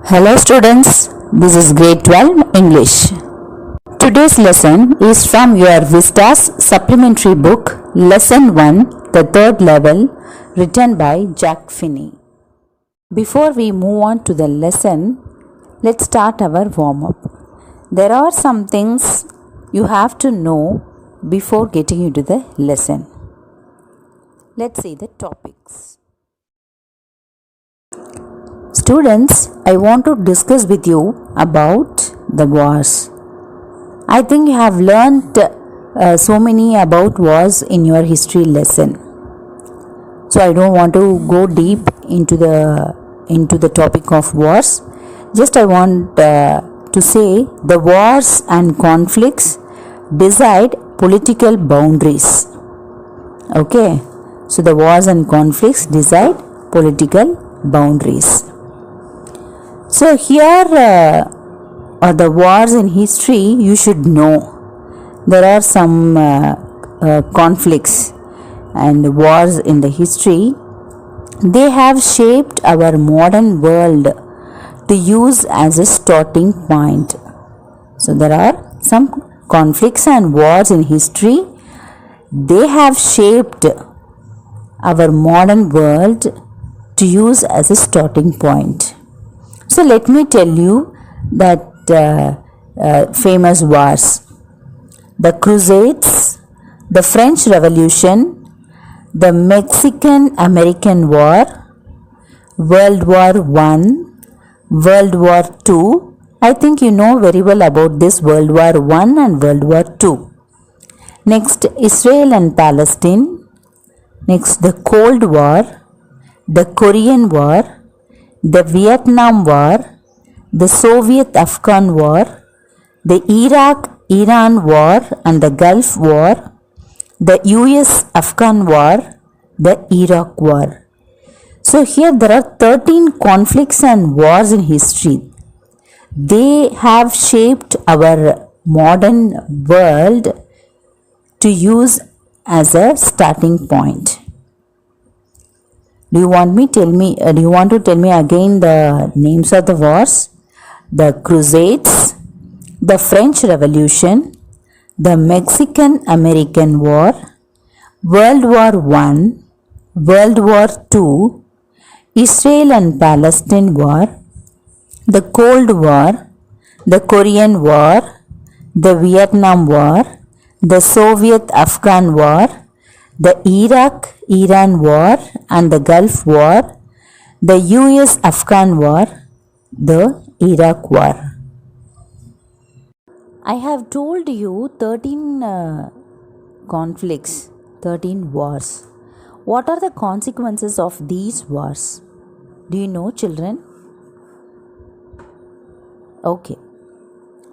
Hello students, this is grade 12 English. Today's lesson is from your Vistas supplementary book Lesson 1, the third level, written by Jack Finney. Before we move on to the lesson, let's start our warm-up. There are some things you have to know before getting into the lesson. Let's see the topics. Students, I want to discuss with you about the wars. I think you have learned so many about wars in your history lesson. So I don't want to go deep into the topic of wars. Just I want to say the wars and conflicts decide political boundaries. Okay, so the wars and conflicts decide political boundaries. So here are the wars in history you should know. There are some conflicts and wars in the history. They have shaped our modern world to use as a starting point. So there are some conflicts and wars in history. They have shaped our modern world to use as a starting point. So let me tell you that famous wars: the Crusades, the French Revolution, the Mexican-American War, World War I, World War II. I think you know very well about this World War I and World War II. Next, Israel and Palestine. Next, the Cold War, the Korean War, the Vietnam War, the Soviet-Afghan War, the Iraq-Iran War and the Gulf War, the US-Afghan War, the Iraq War. So here there are 13 conflicts and wars in history. They have shaped our modern world to use as a starting point. Do you want to tell me again the names of the wars? The Crusades, the French Revolution, the Mexican-American War, World War I, World War II, Israel and Palestine War, the Cold War, the Korean War, the Vietnam War, the Soviet-Afghan War, the Iraq-Iran War and the Gulf War, the US-Afghan War, the Iraq War. I have told you 13 conflicts, 13 wars. What are the consequences of these wars? Do you know, children? Okay,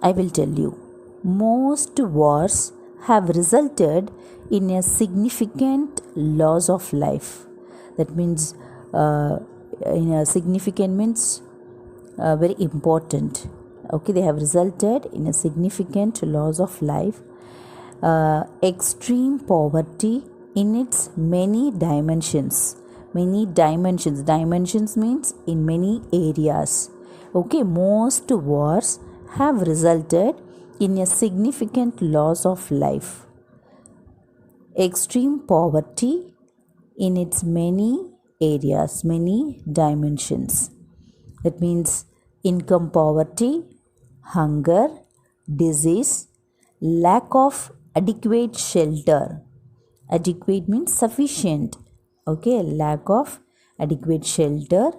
I will tell you. Most wars have resulted in a significant loss of life. That means in a significant means very important. Okay, they have resulted in a significant loss of life, extreme poverty in its many dimensions. Dimensions means in many areas. Okay, most wars have resulted in a significant loss of life, extreme poverty in its many areas, many dimensions. That means income poverty, hunger, disease, lack of adequate shelter. Adequate means sufficient. Okay, lack of adequate shelter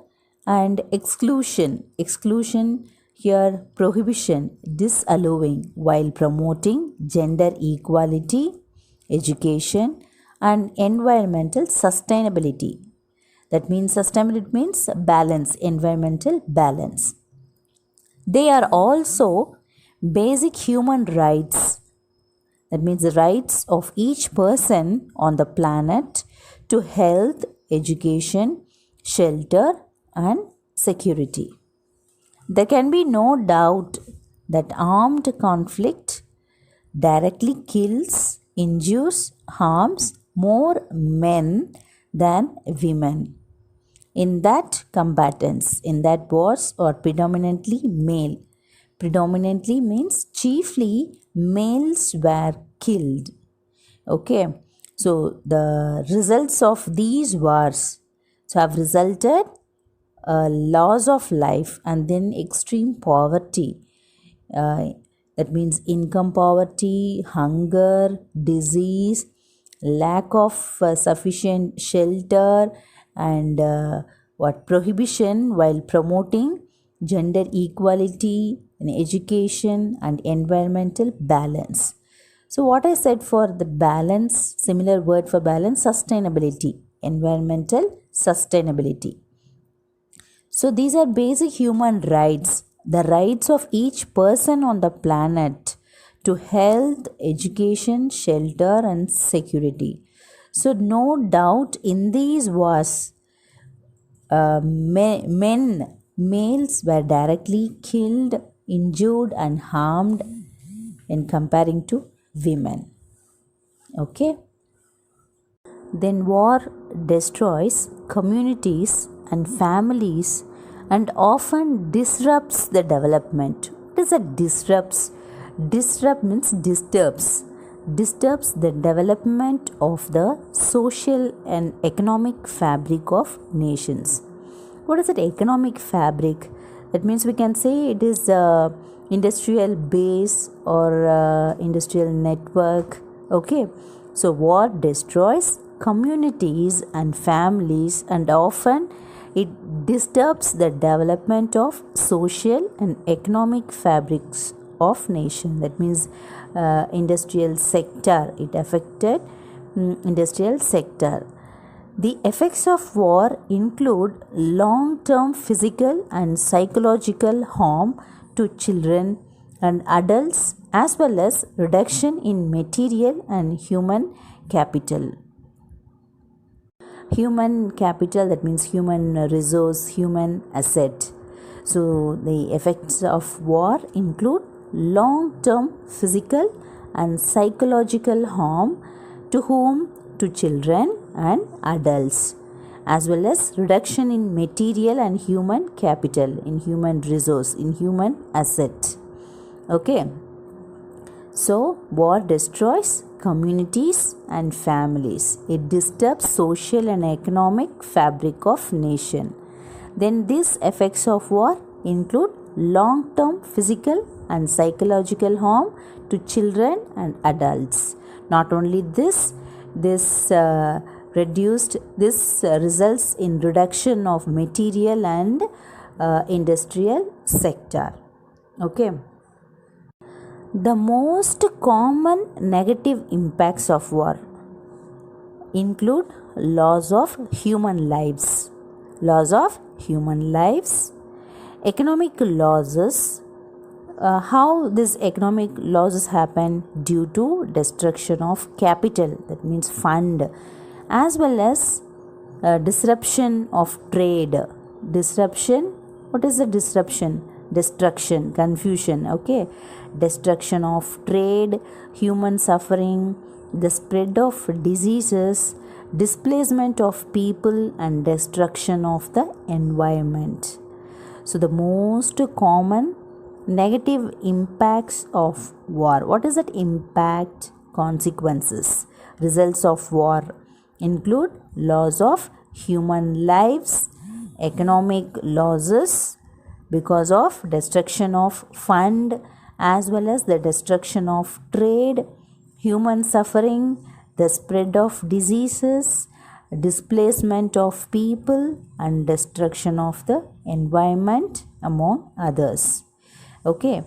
and exclusion. Exclusion here, prohibition, disallowing while promoting gender equality, education and environmental sustainability. That means sustainability means balance, environmental balance. They are also basic human rights. That means the rights of each person on the planet to health, education, shelter and security. There can be no doubt that armed conflict directly kills, injures, harms more men than women. in that combatants in that wars are predominantly male. Predominantly means chiefly males were killed. Okay, so the results of these wars have resulted loss of life and then extreme poverty. uh, that means income poverty, hunger, disease, lack of sufficient shelter, and what prohibition while promoting gender equality in education and environmental balance. So what I said for the balance, similar word for balance, sustainability, environmental sustainability. So these are basic human rights, the rights of each person on the planet to health, education, shelter, and security. So no doubt in these wars, males were directly killed, injured, and harmed in comparing to women. Okay. Then war destroys communities and families and often disrupts the development. What is a disrupts? Disrupt means disturbs. Disturbs the development of the social and economic fabric of nations. What is that economic fabric? That means we can say it is industrial base or industrial network. Okay, so war destroys communities and families and often it disturbs the development of social and economic fabrics of nation. That means industrial sector, it affected industrial sector. The effects of war include long-term physical and psychological harm to children and adults as well as reduction in material and human capital. Human capital, that means human resource, human asset. So the effects of war include long-term physical and psychological harm to whom? To children and adults, as well as reduction in material and human capital, in human resource, in human asset. Okay, so war destroys communities and families. It disturbs social and economic fabric of nation. Then these effects of war include long-term physical and psychological harm to children and adults. Not only this, this results in reduction of material and industrial sector. Okay. The most common negative impacts of war include loss of human lives, economic losses. How these economic losses happen? Due to destruction of capital, that means fund, as well as disruption of trade. Disruption, what is the disruption? Destruction, confusion. Okay, destruction of trade, human suffering, the spread of diseases, displacement of people, and destruction of the environment. So the most common negative impacts of war. What is that impact? Consequences. Results of war include loss of human lives, economic losses because of destruction of fund, as well as the destruction of trade, human suffering, the spread of diseases, displacement of people, and destruction of the environment, among others. Okay,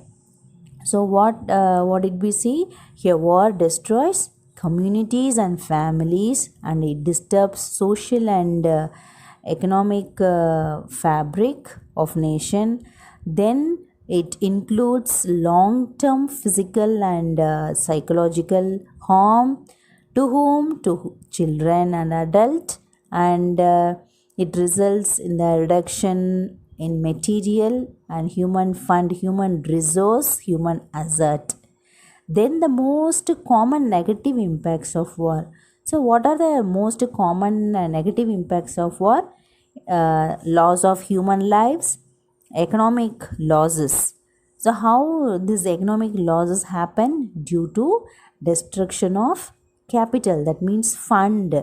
so what did we see here? War destroys communities and families, and it disturbs social and economic fabric of nation. Then it includes long-term physical and psychological harm to whom? To children and adult, and it results in the reduction in material and human fund, human resource, human asset. Then the most common negative impacts of war. So what are the most common negative impacts of war? loss of human lives, economic losses. So how these economic losses happen? Due to destruction of capital, that means fund,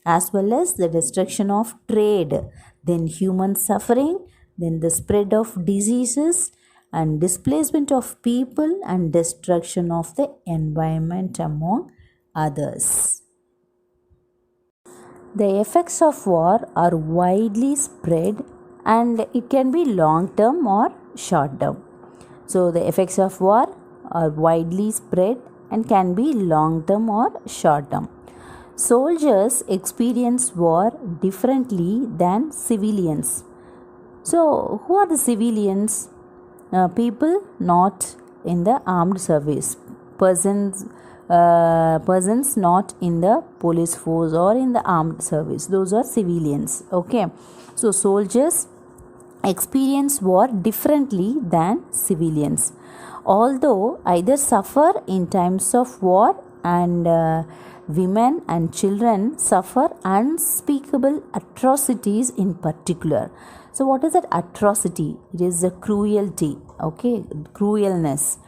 as well as the destruction of trade, then human suffering, then the spread of diseases and displacement of people and destruction of the environment, among others. The effects of war are widely spread and it can be long term or short term. So, the effects of war are widely spread and can be long term or short term. Soldiers experience war differently than civilians. So, who are the civilians? People not in the armed service, persons not in the police force or in the armed service. Those are civilians. Okay, so soldiers experience war differently than civilians, although either suffer in times of war and women and children suffer unspeakable atrocities in particular. So what is that atrocity? It is a cruelty, okay, cruelness.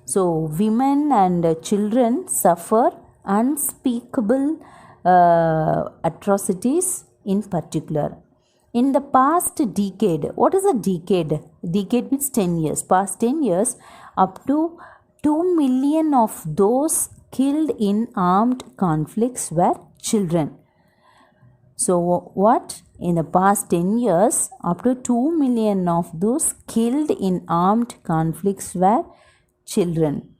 So women and children suffer unspeakable atrocities in particular. In the past decade, what is a decade? Decade means 10 years. Past 10 years, up to 2 million of those killed in armed conflicts were children. So what? In the past 10 years, up to 2 million of those killed in armed conflicts were children.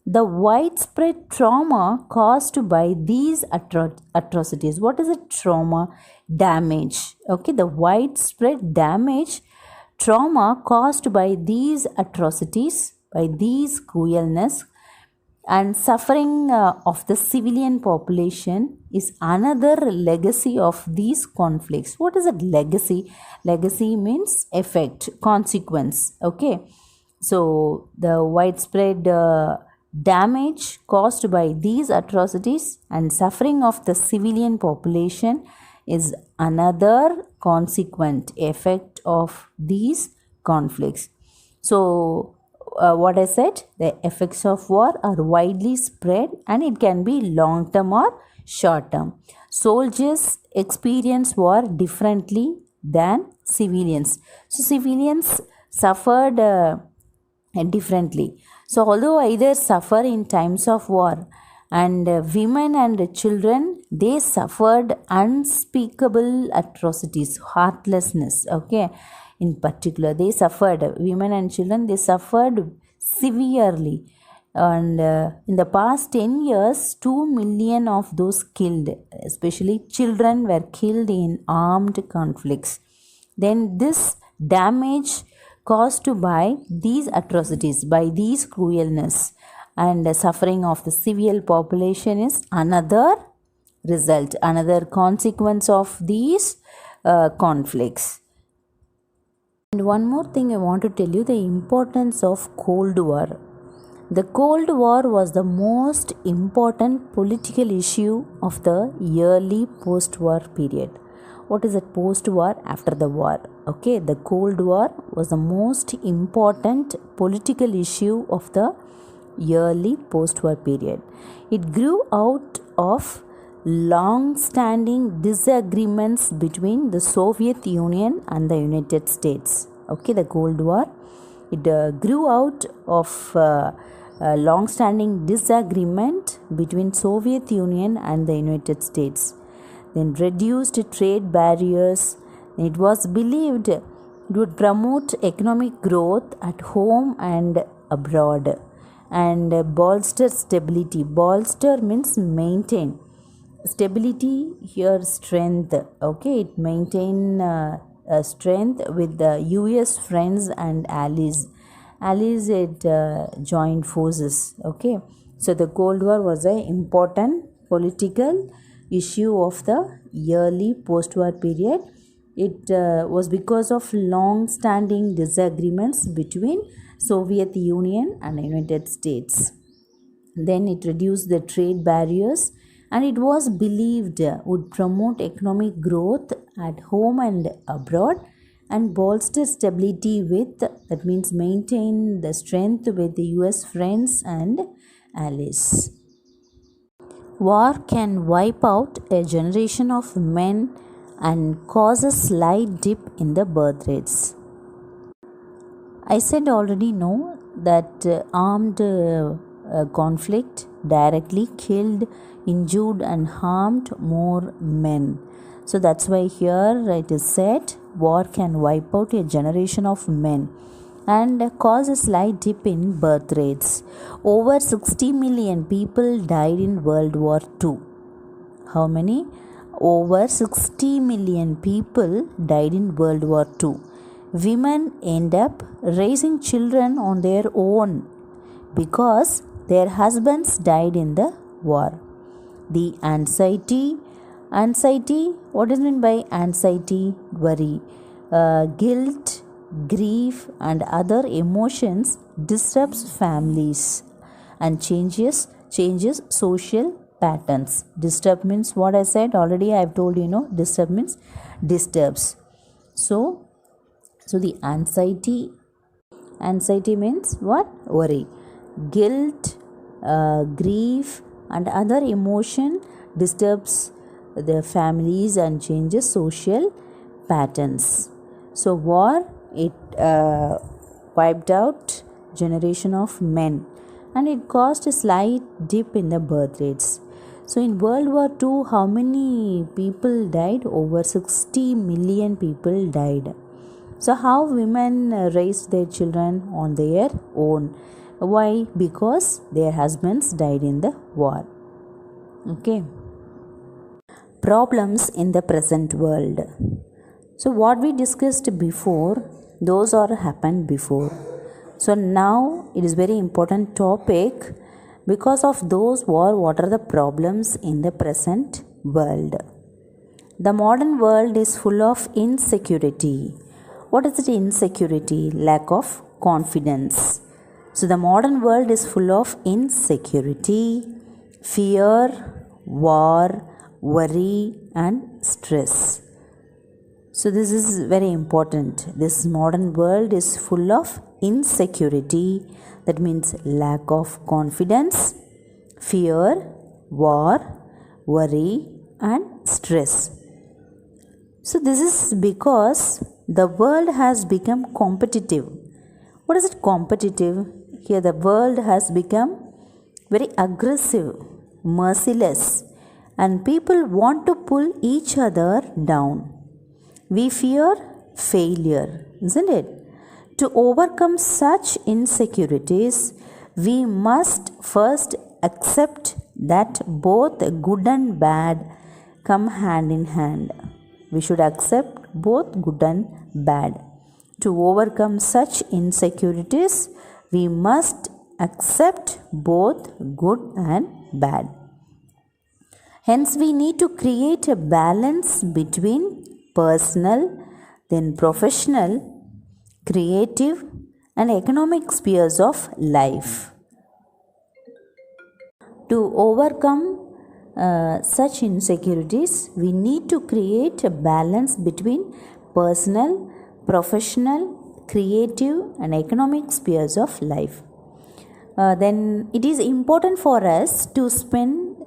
The widespread trauma caused by these atrocities. What is a trauma? Damage. Okay, the widespread damage, trauma caused by these atrocities, by these cruelness and suffering of the civilian population is another legacy of these conflicts. What is a legacy? Legacy means effect, consequence. Okay, so the widespread damage caused by these atrocities and suffering of the civilian population is another consequent effect of these conflicts. So what I said, the effects of war are widely spread and it can be long term or short term. Soldiers experience war differently than civilians. So civilians suffered differently. So although either suffer in times of war and women and children, they suffered unspeakable atrocities, heartlessness. Okay, in particular they suffered, women and children, they suffered severely. And in the past 10 years, 2 million of those killed, especially children, were killed in armed conflicts. Then this damage caused by these atrocities, by these cruelness and suffering of the civil population is another result, another consequence of these conflicts. And one more thing I want to tell you, the importance of Cold War. The Cold War was the most important political issue of the early post-war period. What is it? Post-war, after the war. Okay, the Cold War was the most important political issue of the early post-war period. It grew out of long-standing disagreements between the Soviet Union and the United States. Okay, the Cold War, it grew out of long-standing disagreement between Soviet Union and the United States. Then reduced trade barriers. It was believed it would promote economic growth at home and abroad and bolster stability. Bolster means maintain. Stability here, strength. Okay, it maintain strength with the US friends and allies. Allies, it joined forces. Okay, so the Cold War was an important political issue of the early post-war period. It was because of long-standing disagreements between Soviet Union and United States. Then it reduced the trade barriers and it was believed would promote economic growth at home and abroad, and bolster stability with, that means maintain the strength with the US friends and allies. War can wipe out a generation of men and cause a slight dip in the birth rates. I said already no that armed conflict directly killed, injured, and harmed more men. So that's why here it is said war can wipe out a generation of men and cause a slight dip in birth rates. Over 60 million people died in World War II. How many? Over 60 million people died in World War II. Women end up raising children on their own because their husbands died in the war. The anxiety, what is meant by anxiety? Worry, guilt, grief, and other emotions disrupts families and changes social patterns. Disturb means what I said already. I have told you, disturb means disturbs. So the anxiety means what? Worry, guilt, grief, and other emotion disturbs the families and changes social patterns. So war, it wiped out generation of men and it caused a slight dip in the birth rates. So in World War II, how many people died? Over 60 million people died. So how women raised their children on their own? Why? Because their husbands died in the war. Okay. Problems in the present world. So what we discussed before, those are happened before. So now it is very important topic. Because of those war, what are the problems in the present world? The modern world is full of insecurity. What is it? Insecurity? Lack of confidence. So the modern world is full of insecurity, fear, war, worry, and stress. So this is very important. This modern world is full of insecurity. That means lack of confidence, fear, war, worry, and stress. So this is because the world has become competitive. What is it? Competitive? Here the world has become very aggressive, merciless, and people want to pull each other down. We fear failure, isn't it? To overcome such insecurities, we must first accept that both good and bad come hand in hand. We should accept both good and bad. To overcome such insecurities, we must accept both good and bad. Hence, we need to create a balance between personal, then professional, creative, and economic spheres of life. To overcome such insecurities, we need to create a balance between personal, professional, creative, and economic spheres of life. Then it is important for us to spend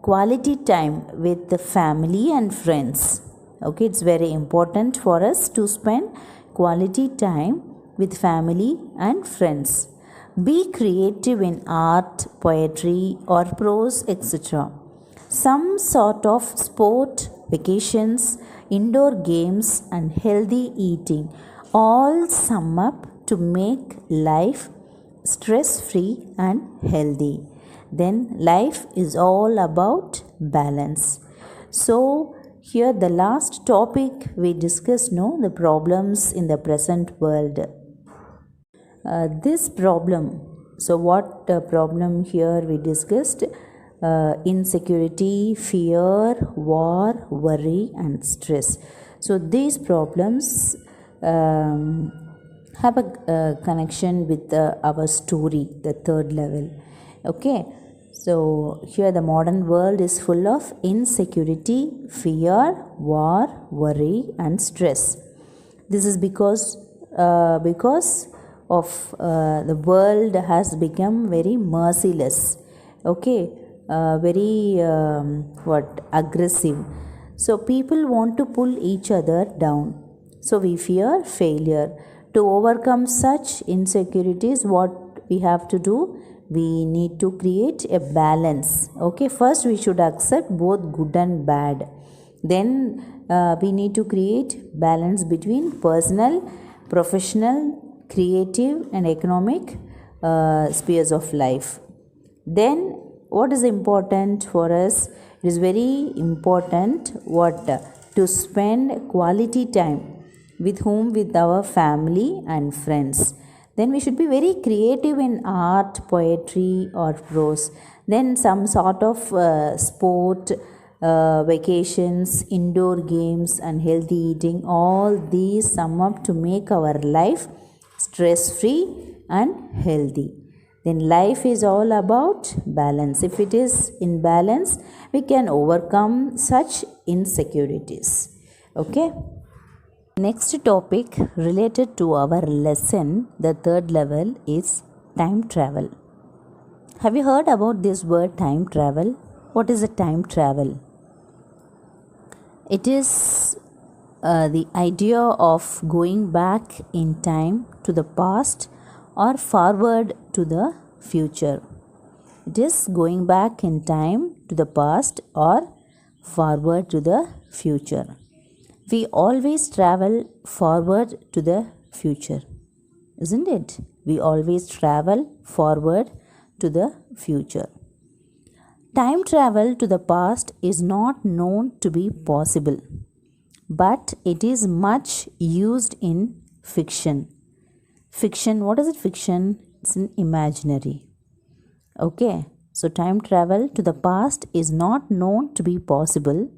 quality time with the family and friends. Okay, it's very important for us to spend quality time with family and friends. Be creative in art, poetry, or prose, etc. Some sort of sport, vacations, indoor games, and healthy eating all sum up to make life stress-free and healthy. Then life is all about balance. So here the last topic we discussed, the problems in the present world. This problem, so what problem here we discussed? Insecurity, fear, war, worry, and stress. So these problems have a connection with our story, the third level. Okay, So, here the modern world is full of insecurity, fear, war, worry, and stress. This is because of the world has become very merciless. Okay, very aggressive. So people want to pull each other down. So we fear failure. To overcome such insecurities, what we have to do? We need to create a balance. Okay, first we should accept both good and bad. Then we need to create balance between personal, professional, creative, and economic spheres of life. Then what is important for us? It is very important to spend quality time with whom? With our family and friends. Then we should be very creative in art, poetry, or prose. Then some sort of sport, vacations, indoor games, and healthy eating. All these sum up to make our life stress free and healthy. Then life is all about balance. If it is in balance, we can overcome such insecurities. Okay. Next topic related to our lesson, the third level, is time travel. Have you heard about this word time travel? What is a time travel? It is the idea of going back in time to the past or forward to the future. It is going back in time to the past or forward to the future. We always travel forward to the future, isn't it? We always travel forward to the future. Time travel to the past is not known to be possible, but it is much used in fiction. Fiction, what is it? Fiction? It's an imaginary. Okay, so time travel to the past is not known to be possible,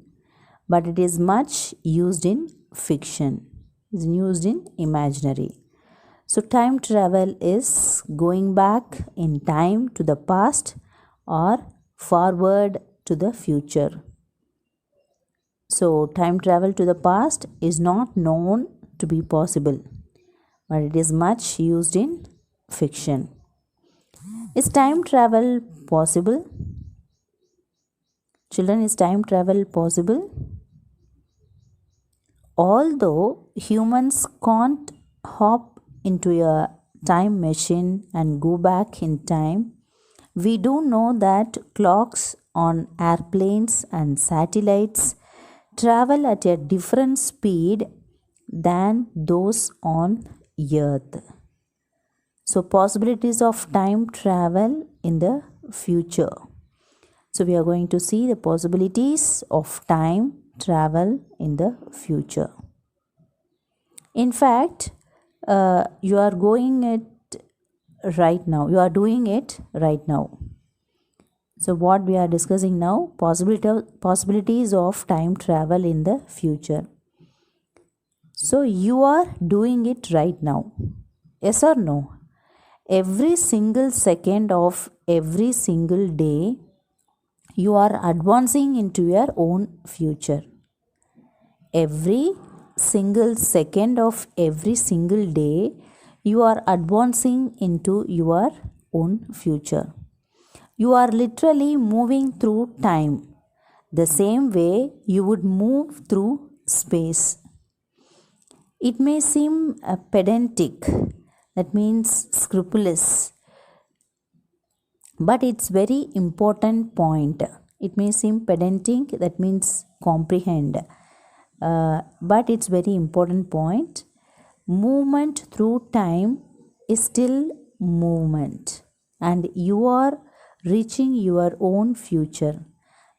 but it is much used in fiction. It's used in imaginary. So time travel is going back in time to the past or forward to the future. So time travel to the past is not known to be possible, but it is much used in fiction. Is time travel possible? Children, is time travel possible? Although humans can't hop into a time machine and go back in time, we do know that clocks on airplanes and satellites travel at a different speed than those on Earth. So, possibilities of time travel in the future. So, we are going to see the possibilities of time travel in the future. In fact, you are going it right now. You are doing it right now. So, what we are discussing now, possibilities of time travel in the future. So, you are doing it right now. Yes or no? Every single second of every single day, you are advancing into your own future. Every single second of every single day, you are advancing into your own future. You are literally moving through time, the same way you would move through space. It may seem pedantic, that means scrupulous, but it's very important point. It may seem pedantic, that means comprehend, but it's very important point. Movement through time is still movement, and you are reaching your own future,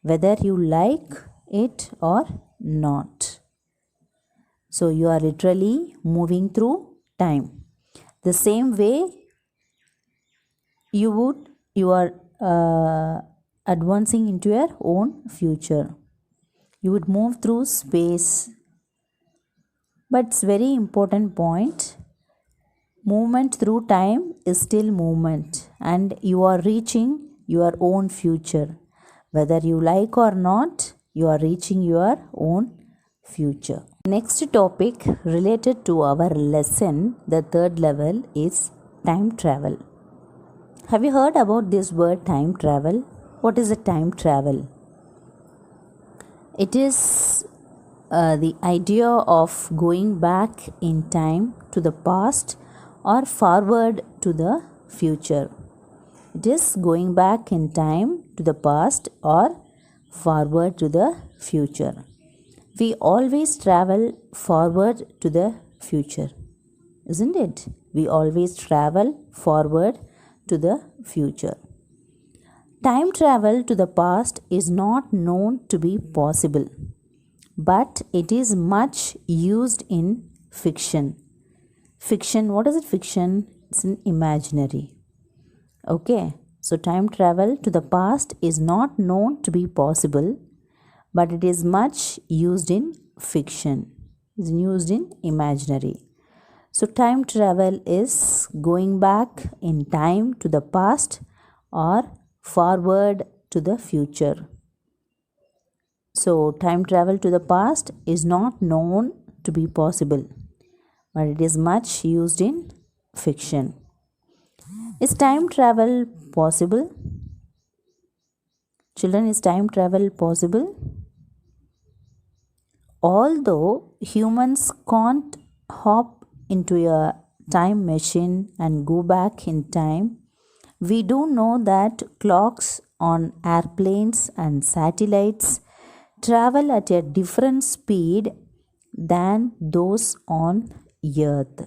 whether you like it or not. So you are literally moving through time. The same way you are advancing into your own future. You would move through space. But it's very important point. Movement through time is still movement, and you are reaching your own future. Whether you like or not, you are reaching your own future. Next topic related to our lesson, the third level, is time travel. Have you heard about this word time travel? What is a time travel? It is the idea of going back in time to the past or forward to the future. It is going back in time to the past or forward to the future. We always travel forward to the future, isn't it? We always travel forward to the future. Time travel to the past is not known to be possible, but it is much used in fiction. Fiction, what is it? Fiction? It's an imaginary. Okay, so time travel to the past is not known to be possible, but it is much used in fiction. It's used in imaginary. So time travel is going back in time to the past or forward to the future. So time travel to the past is not known to be possible, but it is much used in fiction. Is time travel possible? Children, is time travel possible? Although humans can't hop into a time machine and go back in time, we do know that clocks on airplanes and satellites travel at a different speed than those on Earth.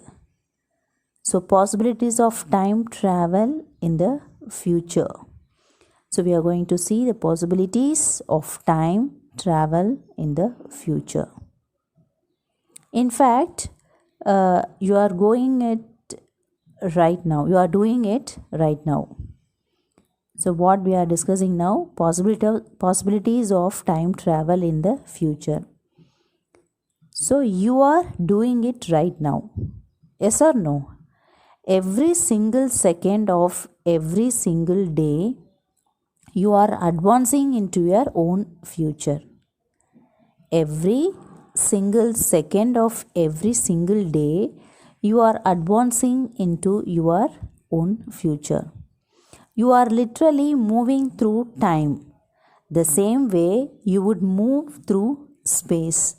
So, possibilities of time travel in the future. So, we are going to see the possibilities of time travel in the future. In fact, you are going it right now. You are doing it right now. So, what we are discussing now, possibilities of time travel in the future. So, you are doing it right now. Yes or no? Every single second of every single day, you are advancing into your own future. Every single second of every single day, you are advancing into your own future. You are literally moving through time, the same way you would move through space.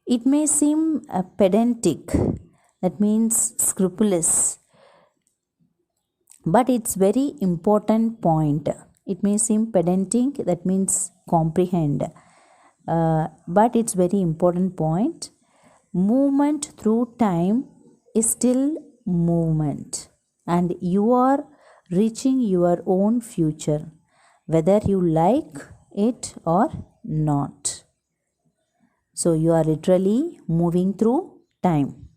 It may seem pedantic, that means scrupulous, but it's very important point. It may seem pedantic, that means comprehend, but it's very important point. Movement through time is still movement, and you are reaching your own future, whether you like it or not. So you are literally moving through time.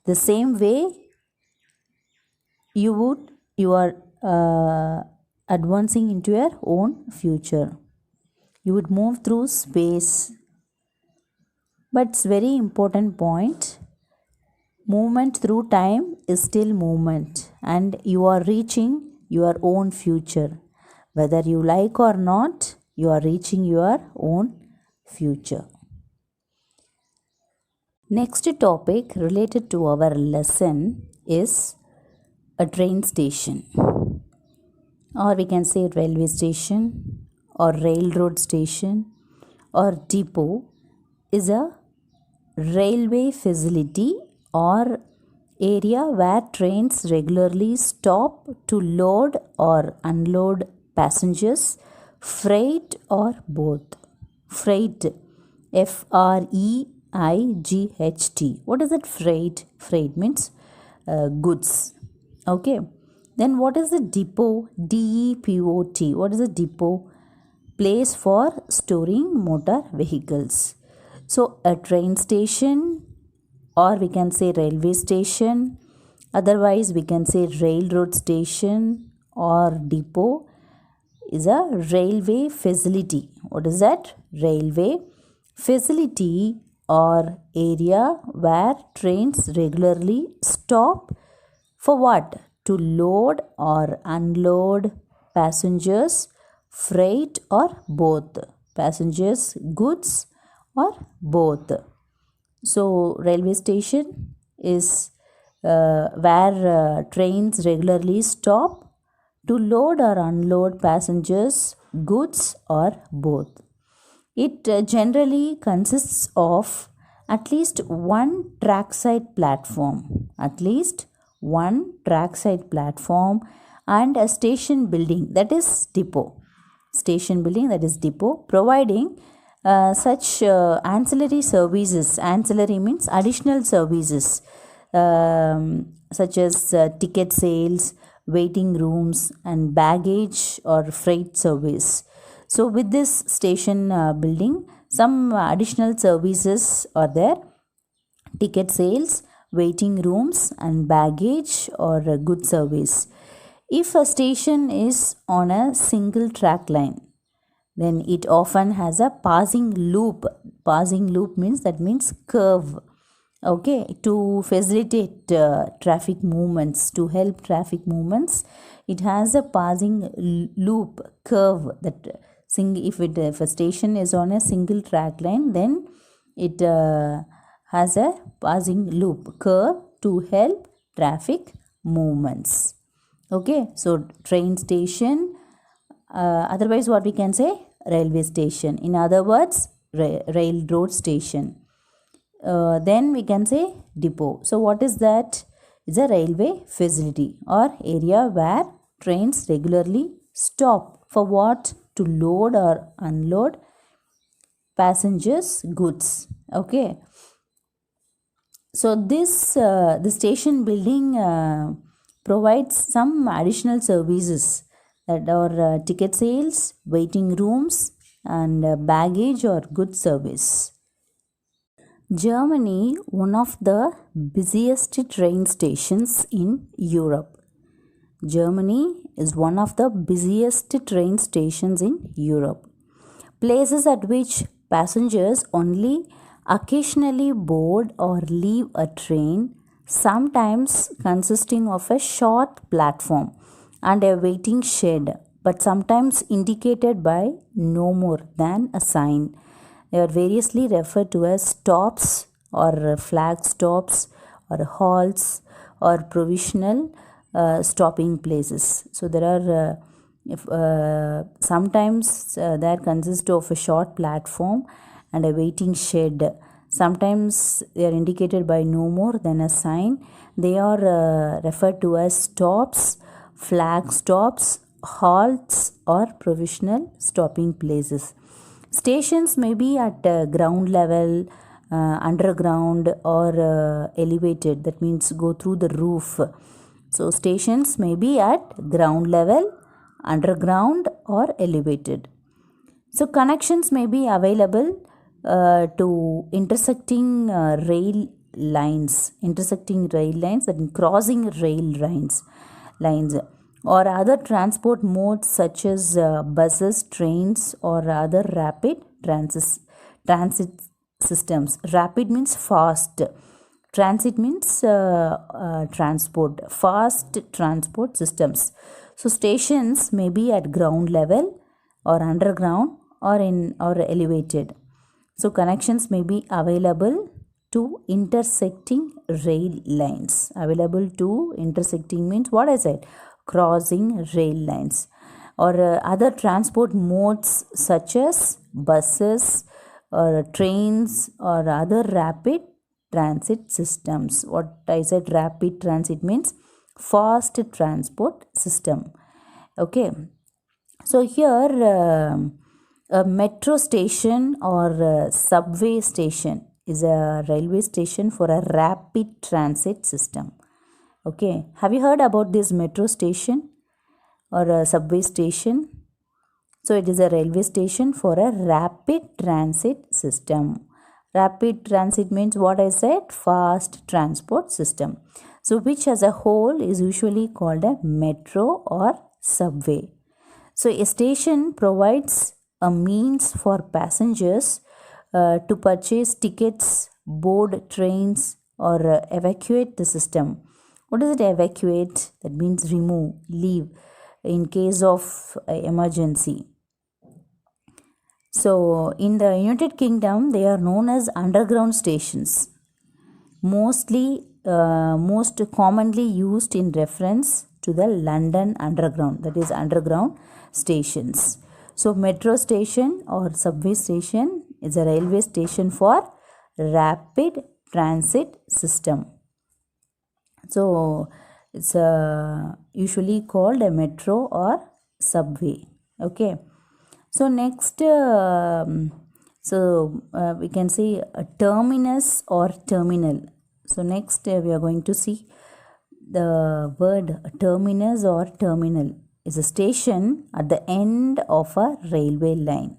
The same way you are advancing into your own future. You would move through space. But it's very important point. Movement through time is still movement, and you are reaching your own future. Whether you like or not, you are reaching your own future. Next topic related to our lesson is a train station, or we can say railway station or railroad station or depot is a railway facility or area where trains regularly stop to load or unload passengers, freight or both. Freight, F-R-E-I-G-H-T. What is it? Freight. Freight means goods. Okay. Then what is the depot? D-E-P-O-T. What is a depot? Place for storing motor vehicles. So a train station, or we can say railway station, otherwise we can say railroad station or depot, is a railway facility. What is that? Railway facility or area where trains regularly stop for what? To load or unload passengers, freight, or both? Passengers, goods, or both? So, railway station is where trains regularly stop to load or unload passengers, goods, or both. It generally consists of at least one trackside platform, and a station building, that is depot. Providing such ancillary services. Ancillary means additional services, such as ticket sales, waiting rooms, and baggage or freight service. So with this station building, some additional services are there: ticket sales, waiting rooms, and baggage or good service. If a station is on a single track line, then it often has a passing loop. Passing loop means curve. Okay, to facilitate traffic movements, to help traffic movements, it has a passing loop curve. That if a station is on a single track line, then it has a passing loop curve to help traffic movements. Okay, so train station, otherwise what we can say, railway station, in other words, railroad station. Then we can say depot. So what is that? It's a railway facility or area where trains regularly stop for what? To load or unload passengers, goods. Okay, so this the station building provides some additional services, that are ticket sales, waiting rooms, and baggage or goods service. Germany, one of the busiest train stations in Europe. Germany is one of the busiest train stations in Europe. Places at which passengers only occasionally board or leave a train, sometimes consisting of a short platform and a waiting shed, but sometimes indicated by no more than a sign. They are variously referred to as stops or flag stops or halts or provisional stopping places. So there are sometimes there consist of a short platform and a waiting shed. Sometimes they are indicated by no more than a sign. They are referred to as stops, flag stops, halts, or provisional stopping places. Stations may be at ground level, underground, or elevated. That means go through the roof. So stations may be at ground level, underground, or elevated. So connections may be available to intersecting rail lines, that crossing rail lines, or other transport modes such as buses, trains, or other rapid transit systems. Rapid means fast. Transit means transport, fast transport systems. So stations may be at ground level or underground or elevated. So connections may be available to intersecting rail lines. Available to intersecting means what I said, crossing rail lines, or other transport modes such as buses or trains or other rapid transit systems. What I said, rapid transit means fast transport system. Okay, so here a metro station or subway station is a railway station for a rapid transit system. Okay, have you heard about this metro station or a subway station? So it is a railway station for a rapid transit system. Rapid transit means what I said, fast transport system. So which as a whole is usually called a metro or subway. So a station provides a means for passengers to purchase tickets, board trains, or evacuate the system. What does it evacuate? That means remove, leave. in case of emergency. So in the United Kingdom, they are known as underground stations, most commonly used in reference to the London Underground, that is underground stations. So metro station or subway station is a railway station for rapid transit system. So it's usually called a metro or subway. Okay. So next, we can say a terminus or terminal. So next we are going to see the word terminus or terminal is a station at the end of a railway line.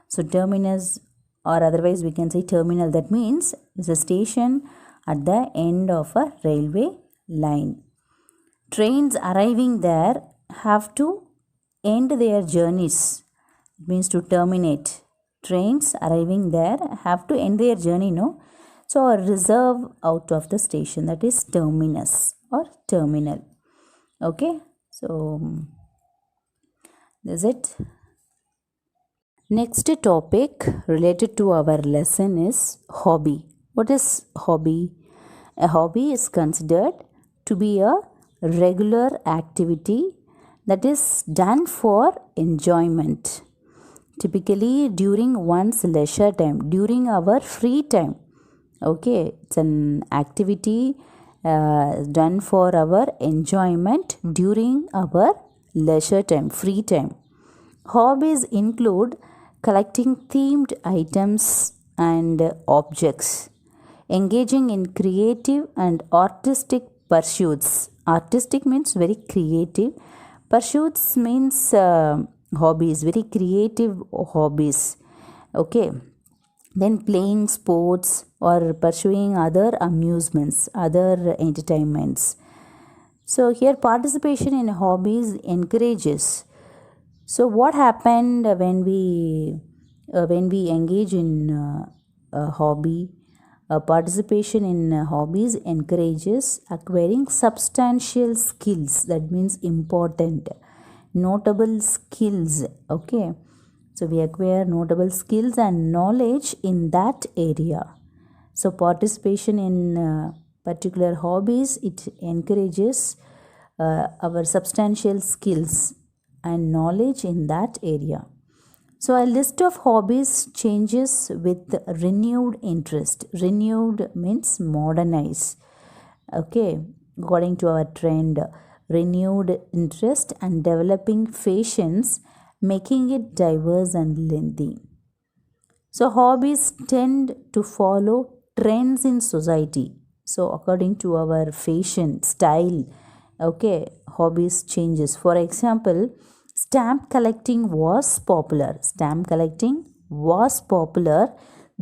So terminus, or otherwise we can say terminal, that means is a station at the end of a railway line. Trains arriving there have to end their journeys. It means to terminate. Trains arriving there have to end their journey, no? So a reserve out of the station, that is terminus or terminal. Okay, so that's it. Next topic related to our lesson is hobby. What is hobby? A hobby is considered to be a regular activity that is done for enjoyment, typically during one's leisure time, during our free time. Okay, it's an activity done for our enjoyment during our leisure time, free time. Hobbies include collecting themed items and objects, engaging in creative and artistic pursuits. Artistic means very creative. Pursuits means hobbies, very creative hobbies. Okay. Then playing sports or pursuing other amusements, other entertainments. So here participation in hobbies encourages. So what happened when we engage in a hobby? Participation in hobbies encourages acquiring substantial skills. That means important, notable skills. Okay. So we acquire notable skills and knowledge in that area. So participation in particular hobbies, it encourages our substantial skills and knowledge in that area. So a list of hobbies changes with renewed interest. Renewed means modernize. Okay, according to our trend, renewed interest and developing patience, making it diverse and lengthy. So hobbies tend to follow trends in society. So according to our fashion style, okay, hobbies changes. For example, stamp collecting was popular. Stamp collecting was popular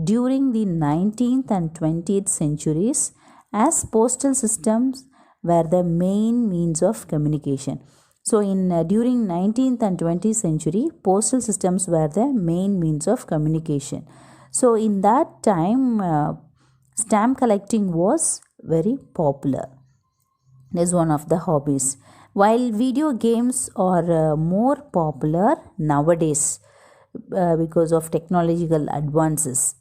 during the 19th and 20th centuries as postal systems were the main means of communication. So during 19th and 20th century, postal systems were the main means of communication. So in that time, stamp collecting was very popular. That is one of the hobbies. While video games are more popular nowadays because of technological advances.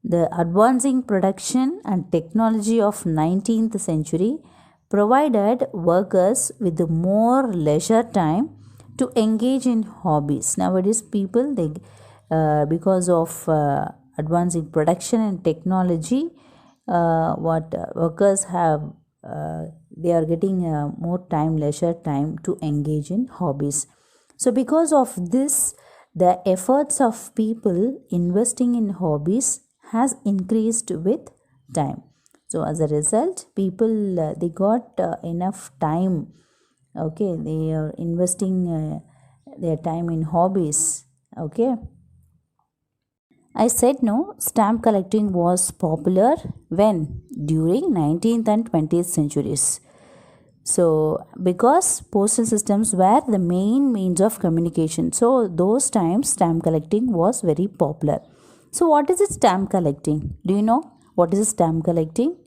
The advancing production and technology of 19th century provided workers with more leisure time to engage in hobbies. Nowadays people, they because of advancing production and technology, workers have they are getting more time, leisure time to engage in hobbies. So because of this, the efforts of people investing in hobbies has increased with time. So as a result, people they got enough time. Okay, they are investing their time in hobbies. Okay, I said no, stamp collecting was popular when? During 19th and 20th centuries. So because postal systems were the main means of communication, so those times stamp collecting was very popular. So what is stamp collecting? Do you know what is stamp collecting?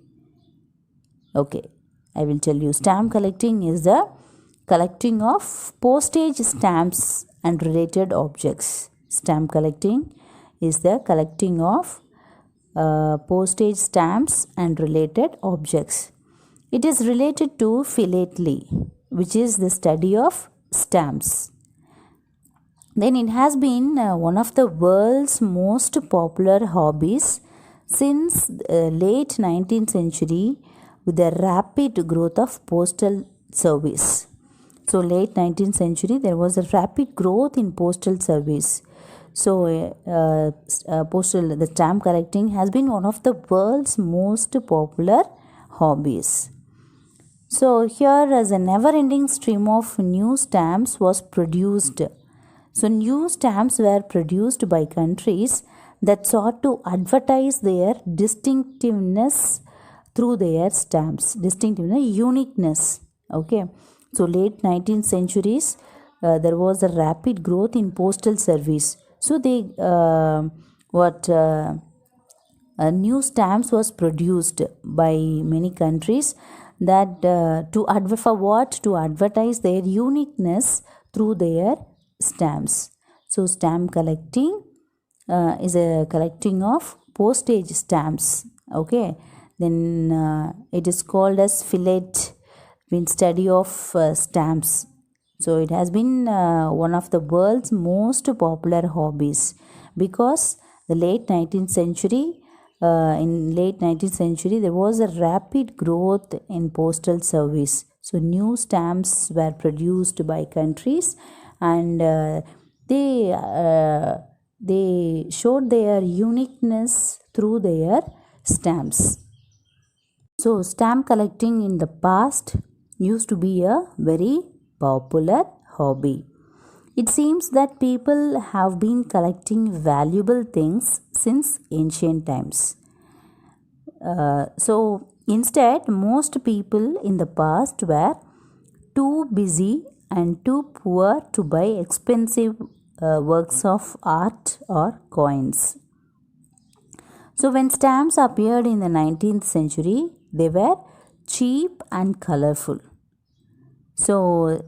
Okay, I will tell you. Stamp collecting is the collecting of postage stamps and related objects. Stamp collecting is the collecting of postage stamps and related objects. It is related to philately, which is the study of stamps. Then it has been one of the world's most popular hobbies since late 19th century with the rapid growth of postal service. So late 19th century there was a rapid growth in postal service. So the stamp collecting has been one of the world's most popular hobbies. So here as a never-ending stream of new stamps was produced. So new stamps were produced by countries that sought to advertise their distinctiveness through their stamps. Distinctiveness, uniqueness. Okay. So late 19th centuries, there was a rapid growth in postal service. So new stamps was produced by many countries that to advertise their uniqueness through their stamps. So stamp collecting is a collecting of postage stamps. Okay, then it is called as fillet in study of stamps. So it has been one of the world's most popular hobbies because the late 19th century in late 19th century there was a rapid growth in postal service. So new stamps were produced by countries and they showed their uniqueness through their stamps. So stamp collecting in the past used to be a very popular hobby. It seems that people have been collecting valuable things since ancient times. So instead, most people in the past were too busy and too poor to buy expensive works of art or coins. So when stamps appeared in the 19th century, they were cheap and colorful. So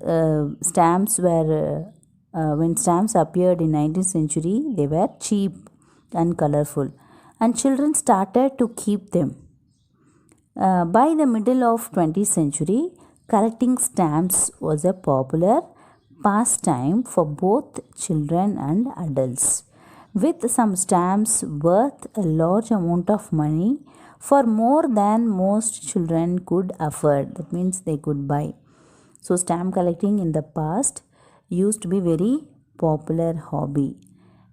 when stamps appeared in 19th century, they were cheap and colorful, and children started to keep them. By the middle of 20th century, collecting stamps was a popular pastime for both children and adults, with some stamps worth a large amount of money for more than most children could afford. That means they could buy. So stamp collecting in the past used to be very popular hobby.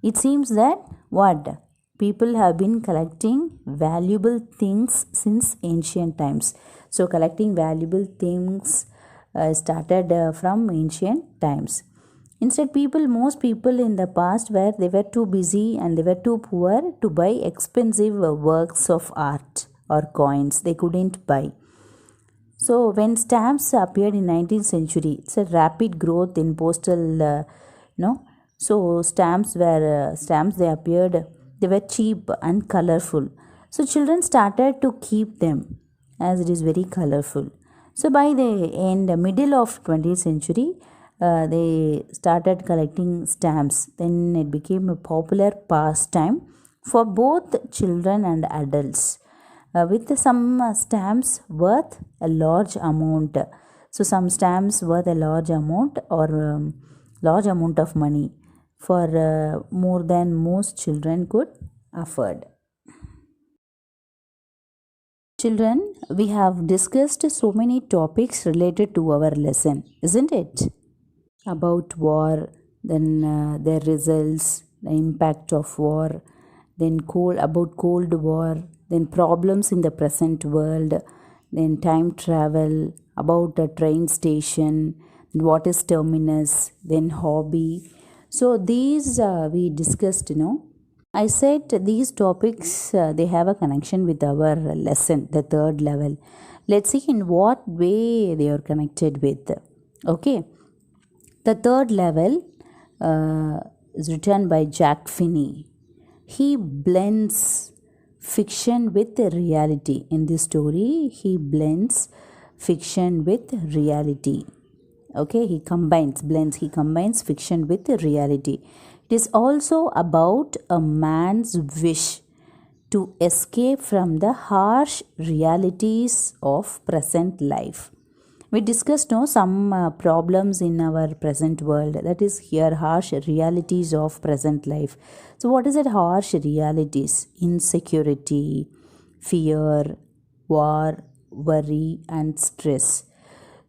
It seems that people have been collecting valuable things since ancient times. So collecting valuable things started from ancient times. Instead, most people in the past they were too busy and they were too poor to buy expensive works of art or coins. They couldn't buy. So when stamps appeared in 19th century, it's a rapid growth in postal, So stamps they appeared, they were cheap and colorful. So children started to keep them as it is very colorful. So by the middle of 20th century, they started collecting stamps. Then it became a popular pastime for both children and adults. With some stamps worth a large amount. So some stamps worth a large amount or large amount of money for more than most children could afford. Children, we have discussed so many topics related to our lesson, isn't it? About war, then their results, the impact of war, then Cold War, then problems in the present world, then time travel, about a train station, what is terminus, then hobby. So these we discussed, I said these topics they have a connection with our lesson, the third level. Let's see in what way they are connected with. Okay. The third level is written by Jack Finney. He blends fiction with reality. In this story, he blends fiction with reality. Okay, he combines fiction with reality. It is also about a man's wish to escape from the harsh realities of present life. We discussed some problems in our present world, that is here harsh realities of present life. So what is it? Harsh realities: insecurity, fear, war, worry and stress.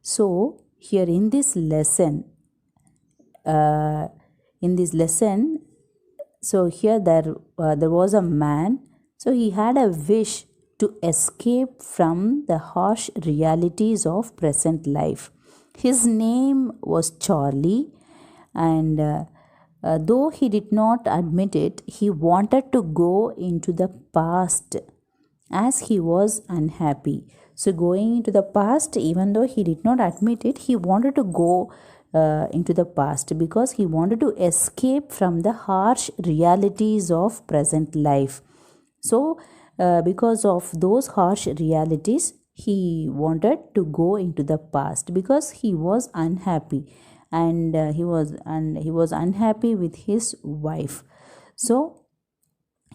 So here uh, in this lesson, so here there was a man. So he had a wish to escape from the harsh realities of present life. His name was Charlie, and though he did not admit it, he wanted to go into the past as he was unhappy. So, going into the past, even though he did not admit it, he wanted to go into the past because he wanted to escape from the harsh realities of present life. So, because of those harsh realities, he wanted to go into the past because he was unhappy, and he was unhappy with his wife. So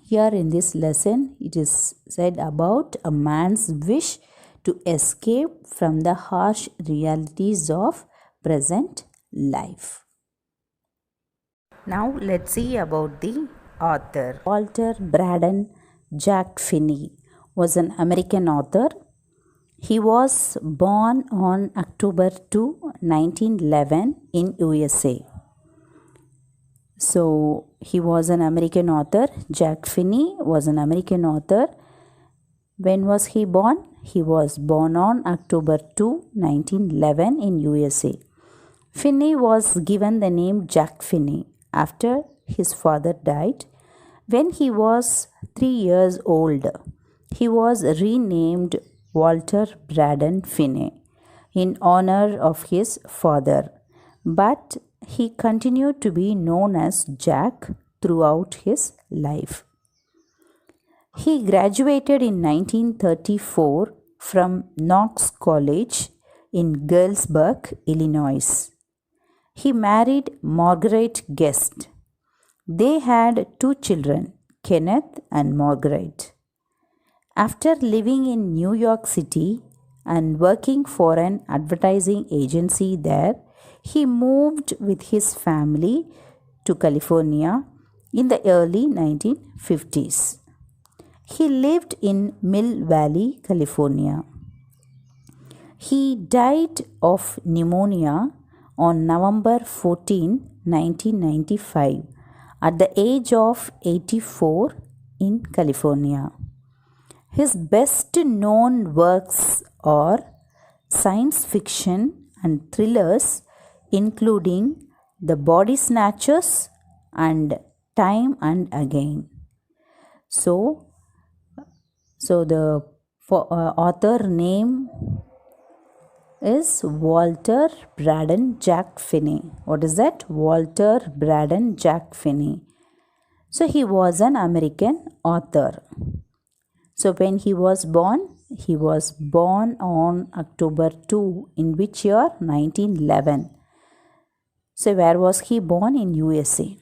here in this lesson, it is said about a man's wish to escape from the harsh realities of present life. Now let's see about the author. Walter Braden Jack Finney was an American author. He was born on October 2, 1911 in USA. So he was an American author. Jack Finney was an American author. When was he born? He was born on October 2, 1911 in USA. Finney was given the name Jack Finney after his father died. When he was 3 years old, he was renamed Walter Braden Finney in honor of his father, but he continued to be known as Jack throughout his life. He graduated in 1934 from Knox College in Galesburg, Illinois. He married Margaret Guest. They had 2 children, Kenneth and Margaret. After living in New York City and working for an advertising agency there, he moved with his family to California in the early 1950s. He lived in Mill Valley, California. He died of pneumonia on November 14, 1995, at the age of 84 in California. His best known works are science fiction and thrillers, including The Body Snatchers and Time and Again. So the author name is Walter Braden Jack Finney. What is that? Walter Braden Jack Finney. So he was an American author. So when he was born on October 2, in which year? 1911. So where was he born? In USA.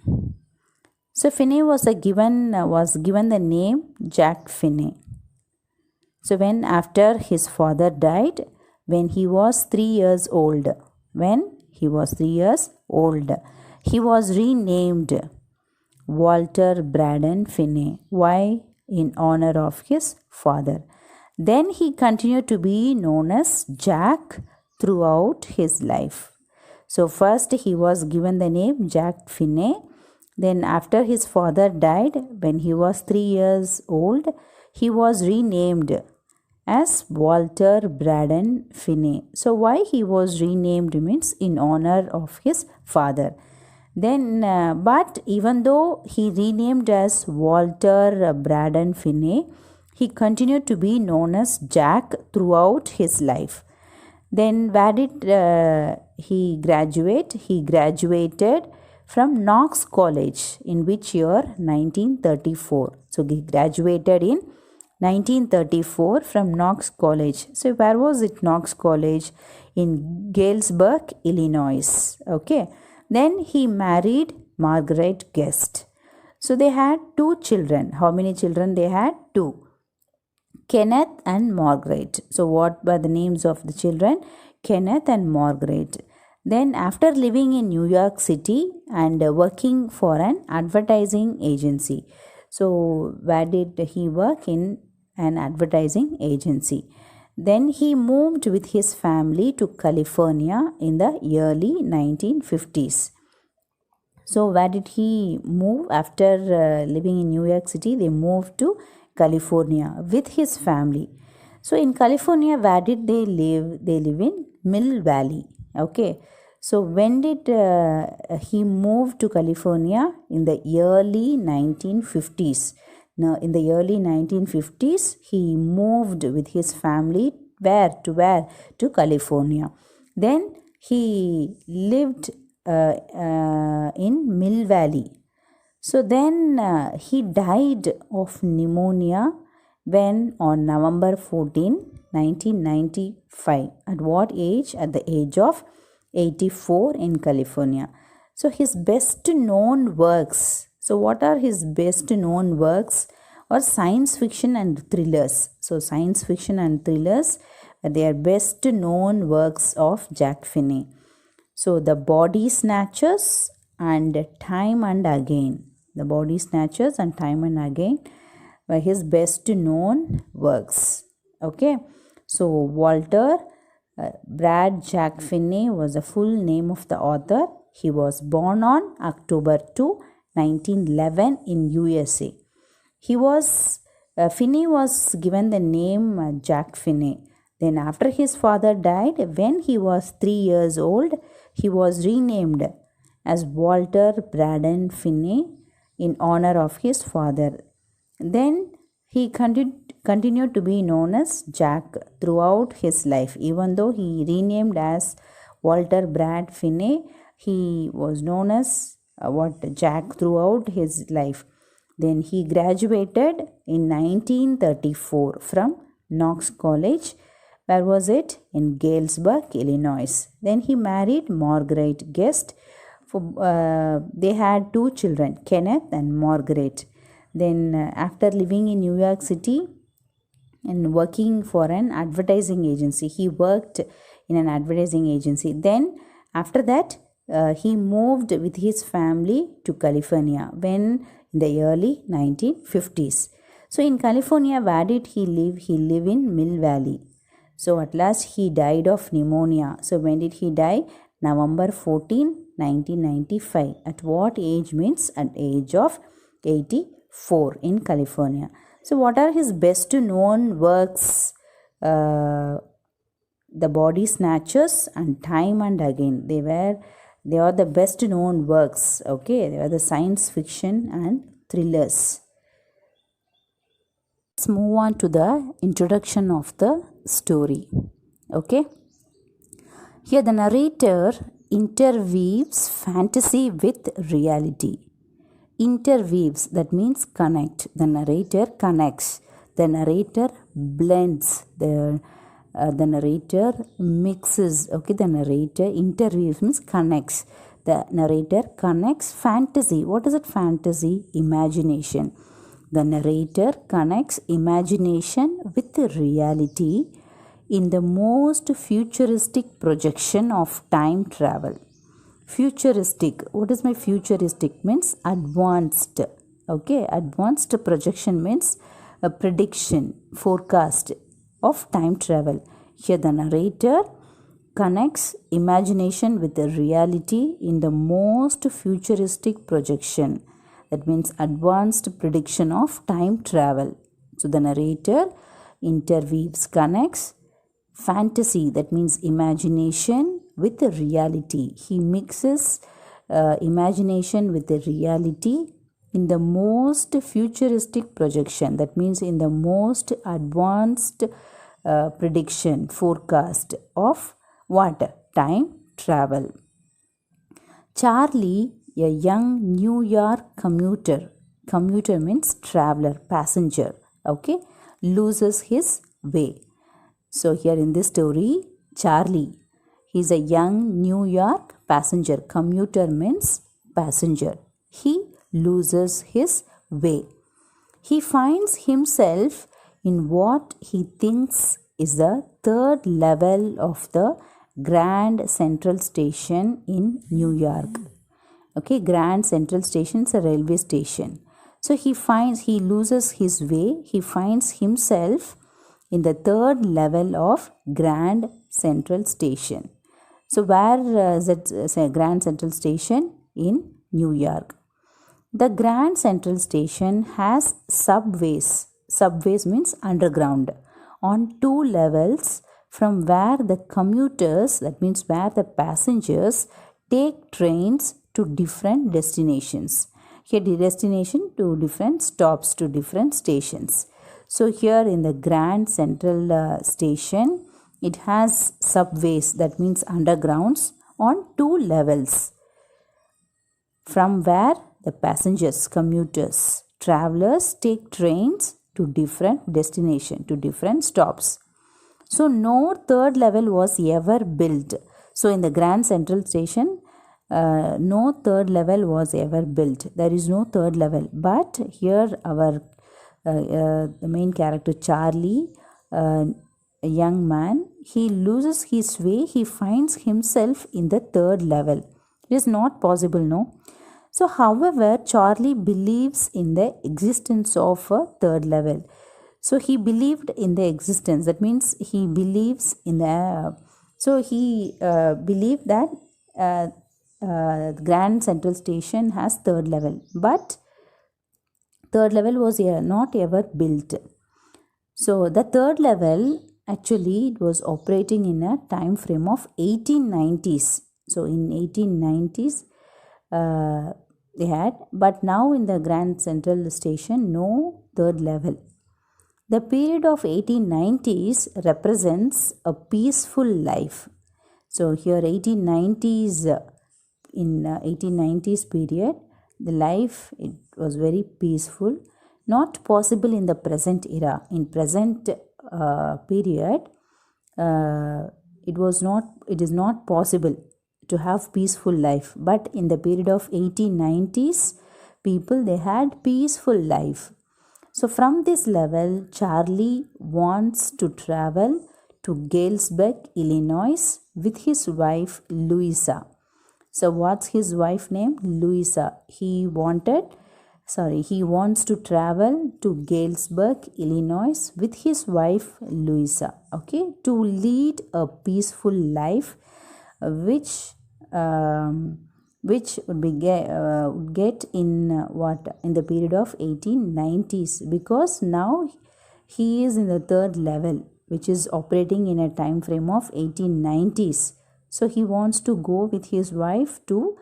So Finney was given the name Jack Finney. So when after his father died, when he was 3 years old, he was renamed Walter Braden Finney. Why? In honor of his father. Then he continued to be known as Jack throughout his life. So first he was given the name Jack Finney. Then after his father died, when he was 3 years old, he was renamed as Walter Braden Finney. So why he was renamed means in honor of his father. Then, but even though he renamed as Walter Braden Finney, he continued to be known as Jack throughout his life. Then where did he graduate? He graduated from Knox College. In which year? 1934. So he graduated in 1934 from Knox College. So where was it? Knox College in Galesburg, Illinois. Okay. Then he married Margaret Guest. So they had two children. How many children they had? Two. Kenneth and Margaret. So what were the names of the children? Kenneth and Margaret. Then after living in New York City and working for an advertising agency. So where did he work? In an advertising agency. Then he moved with his family to California in the early 1950s. So where did he move after living in New York City? They moved to California with his family. So in California, where did they live? They live in Mill Valley. Okay. So when did he move to California? In the early 1950s. Now in the early 1950s, he moved with his family where? To California. Then he lived in Mill Valley. So then he died of pneumonia when on November 14, 1995. At what age? At the age of 84 in California. So his best known works. So what are his best known works? Or science fiction and thrillers. So science fiction and thrillers, they are best known works of Jack Finney. So the Body Snatchers and Time and Again. The Body Snatchers and Time and Again were his best known works. Okay. So Walter Brad Jack Finney was the full name of the author. He was born on October 2, 1911 in USA. Finney was given the name Jack Finney. Then after his father died, when he was 3 years old, he was renamed as Walter Braden Finney in honor of his father. Then he continued to be known as Jack throughout his life. Even though he renamed as Walter Brad Finney, he was known as Jack throughout his life. Then he graduated in 1934 from Knox College. Where was it? In Galesburg, Illinois. Then he married Margaret Guest. They had two children, Kenneth and Margaret. Then after living in New York City and working for an advertising agency, he worked in an advertising agency. Then after that, he moved with his family to California when in the early 1950s. So in California, where did he live? He lived in Mill Valley. So at last he died of pneumonia. So when did he die? November 14, 1995. At what age? Means at age of 84 in California. So what are his best known works? The Body Snatchers and Time and Again. They are the best known works. Okay, they are the science fiction and thrillers. Let's move on to the introduction of the story. Okay. Here the narrator interweaves fantasy with reality. Interweaves, that means connect. The narrator connects. The narrator blends. The narrator mixes. Okay, the narrator interweaves means connects. The narrator connects fantasy. What is it? Fantasy, imagination. The narrator connects imagination with reality in the most futuristic projection of time travel. Futuristic. What is my futuristic? Means advanced. Okay, advanced projection means a prediction, forecast of time travel. Here the narrator connects imagination with the reality in the most futuristic projection. That means advanced prediction of time travel. So the narrator interweaves, connects fantasy, that means imagination, with the reality. He mixes imagination with the reality in the most futuristic projection. That means in the most advanced prediction, forecast of what? Time travel. Charlie, a young New York commuter means traveler, passenger, okay, loses his way. So here in this story, Charlie, he's a young New York passenger. Commuter means passenger. He loses his way. He finds himself in what he thinks is the third level of the Grand Central Station in New York. Okay, Grand Central Station is a railway station. So he loses his way. He finds himself in the third level of Grand Central Station. So where is it? Grand Central Station in New York. The Grand Central Station has subways. Subways means underground on 2 levels from where the commuters, that means where the passengers, take trains to different destinations. Here the destination to different stops, to different stations. So here in the Grand Central Station, it has subways, that means undergrounds on 2 levels from where the passengers, commuters, travelers take trains to different destination, to different stops. So no third level was ever built. So in the Grand Central Station, no third level was ever built. There is no third level. But here our the main character Charlie, a young man, he loses his way. He finds himself in the third level. It is not possible, no? So, however, Charlie believes in the existence of a third level. So, he believed in the existence. That means he believes in the. So, he believed that Grand Central Station has third level, but third level was not ever built. So, the third level actually it was operating in a time frame of 1890s. So, in 1890s. They had, but now in the Grand Central Station, no third level. The period of 1890s represents a peaceful life. So here 1890s, in 1890s period, the life, it was very peaceful, not possible in the present era. In present period, it is not possible to have peaceful life, but in the period of 1890s, people, they had peaceful life. So from this level, Charlie wants to travel to Galesburg, Illinois with his wife Louisa. So what's his wife name? Louisa. He wants to travel to Galesburg, Illinois with his wife Louisa, okay, to lead a peaceful life, which would be get in in the period of 1890s, because now he is in the third level, which is operating in a time frame of 1890s. So he wants to go with his wife to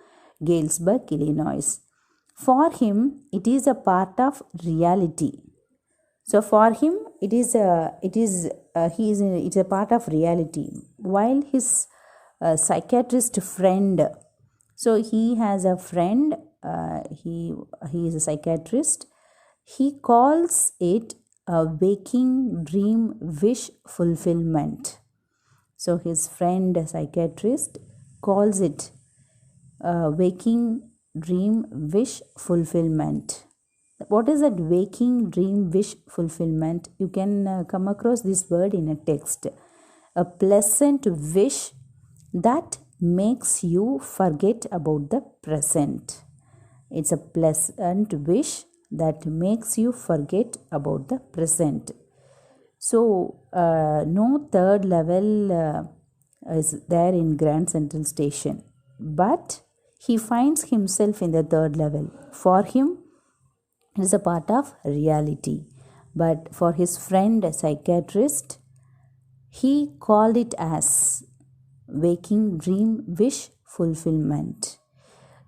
Galesburg, Illinois. For him, it is a part of reality. So for him, it's a part of reality. While his psychiatrist friend, so he has a friend, he is a psychiatrist, he calls it a waking dream wish fulfillment. So his friend, a psychiatrist, calls it waking dream wish fulfillment. What is that waking dream wish fulfillment? You can come across this word in a text. A pleasant wish that makes you forget about the present. It's a pleasant wish that makes you forget about the present. So, no third level is there in Grand Central Station, but he finds himself in the third level. For him, it is a part of reality. But for his friend, a psychiatrist, he called it as waking dream wish fulfillment.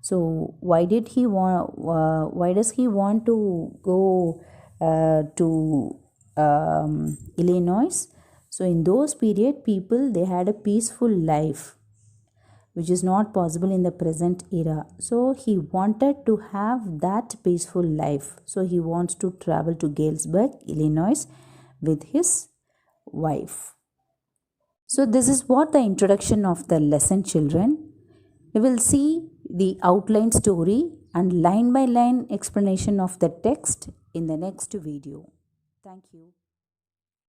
So why does he want to go to Illinois? So in those period, people, they had a peaceful life, which is not possible in the present era. So he wanted to have that peaceful life. So he wants to travel to Galesburg, Illinois with his wife. So, this is what the introduction of the lesson, children. We will see the outline story and line by line explanation of the text in the next video. Thank you.